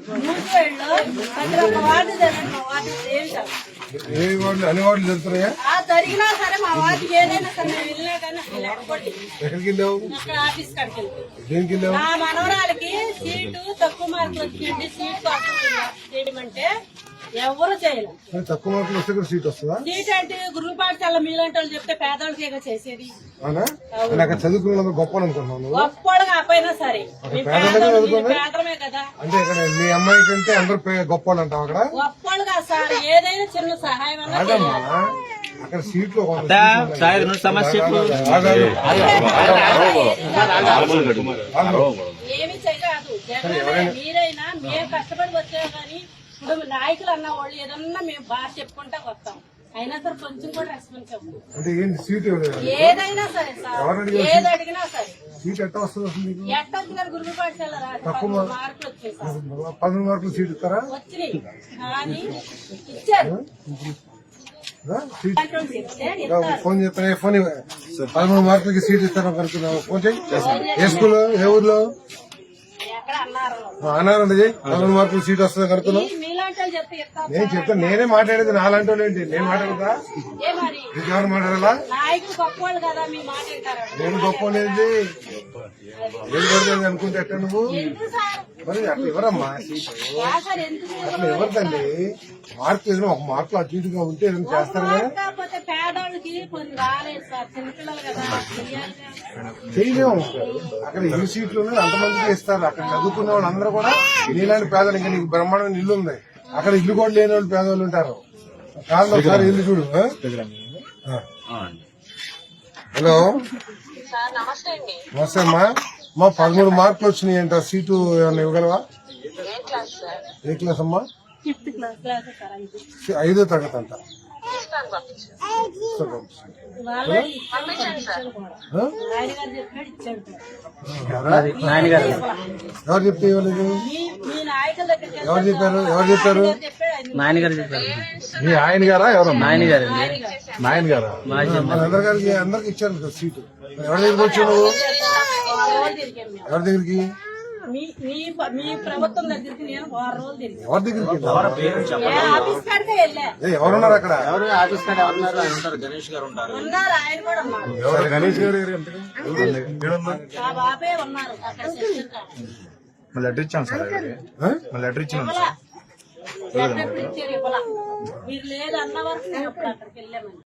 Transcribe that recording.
అన్ని వార్డులు జరుగుతున్నాయా? జరిగినా సరే మా వాటికి ఏదైనా సరే మేము వెళ్ళినా కానీ ఎక్కడికి వెళ్ళావు? ఆఫీస్ కాడికి వెళ్తాం. దేనికి వెళ్ళావు? నా మనవరాలకి సీటు తక్కువ మార్కులు వచ్చింది, సీట్ చేయమంటే ఎవరు చేయలేదు. తక్కువ మార్కులు వస్తే కూడా సీట్ వస్తుందా? సీట్ అంటే గురువు పాఠశాల మీలాంటి వాళ్ళు చెప్తే పేదవాళ్ళకి చేసేది. అక్కడ చదువుకున్న గొప్ప అనుకుంటున్నాను. గొప్పలు కాకపోయినా సరే పేదమే కదా. అంటే ఇక్కడ మీ అమ్మాయి కంటే అందరూ గొప్ప అంటాం. అక్కడ గొప్పలు కాదు సార్, ఏదైనా చిన్న సహాయం అక్కడ సీట్లు ఏమి చేయరాదు. మీరైనా మేము కష్టపడి వచ్చాము కానీ ఇప్పుడు నాయకులు అన్న వాళ్ళు ఏదన్నా మేము బాగా చెప్పుకుంటా వస్తాం. అయినా సరే కొంచెం కూడా రెస్పాన్స్ ఏదైనా సరే సార్, ఏది అడిగినా సరే ఎట్ట వస్తుంది? ఎట్ట వచ్చినారు గురువు పాఠశాల మార్కులు వచ్చాయి సార్. 10 మార్కులు సీట్ ఇస్తారా? వచ్చినాయి కానీ ఇచ్చారు. ఫోన్ చేస్తానే, ఫోన్ 13 మార్కులకి సీట్ ఇస్తారా కనుక్కున్నావు? ఫోన్ చేయి. ఏ స్కూల్, ఏ ఊర్లో అన్నారండి? 13 మార్కులు సీట్ వస్తుంది కనుక్కున్నావు? నేను చెప్తాను. నేనే మాట్లాడేది. నాలాంటి వాళ్ళు ఏంటి? నేను మాట్లాడదా? నీకెవరు మాట్లాడాలా? నేను గొప్ప లేదు ఏది పడుతుంది అనుకుంటే ఎట్లా నువ్వు? మరి అట్లా ఎవరమ్మా సీటు? అట్లా ఎవరిదండి? మార్కు ఏదైనా ఒక మార్కులు అటు ఇటుగా ఉంటే ఏదైనా చేస్తారు కదా. చేయలేము. అక్కడ ఎన్ని సీట్లు ఉన్నాయి అంతమందికి ఇస్తారు. అక్కడ చదువుకున్న వాళ్ళు అందరూ కూడా నీలాంటి పేదలు. ఇంకా నీకు బ్రహ్మాండమైన ఇల్లు ఉంది. అక్కడ ఇల్లు కూడా లేని వాళ్ళు పేదవాళ్ళు ఉంటారు. కాదు ఒకసారి ఇల్లు చూడు. హలో, నమస్తే అమ్మా. మా 13 మార్కులు వచ్చినాయి అంట. సీటు ఏమన్నా ఇవ్వగలవా? ఏ క్లాస్ అమ్మా? 5వ తరగతి అంట. ఎవరు చెప్తే ఇవ్వలేదు? ఎవరు చెప్పారు? ఎవరు చెప్పారు? నాయన గారు చెప్పారు. మీ ఆయన గారా? ఎవరు? నాయన గారు. నాయన గారా? అందరికి ఇచ్చారు కదా సీటు. ఎవరి దగ్గరికి వచ్చావు నువ్వు? ఎవరి దగ్గరికి? మీ ప్రభుత్వం దగ్గరికి నేను 6 రోజులు తిరిగి. ఎవరి దగ్గరికి? ఆఫీస్ కాడికే వెళ్ళా. ఎవరున్నారు అక్కడ? ఎవరు ఆఫీస్ కాడ ఉంటారు? గణేష్ గారు ఉంటారు. ఉన్నారు, ఆయన కూడా ఉన్నారు. ఎవరు? గణేష్ గారు ఆ బాబే ఉన్నారు అక్కడ. లెటర్ ఇచ్చాం సార్. లెటర్ ఇచ్చాం. ఎప్పుడు ఇచ్చారు ఇవ్వాల. మీరు లేదు అన్న వరకు నేను అప్పుడు అక్కడికి వెళ్ళామని.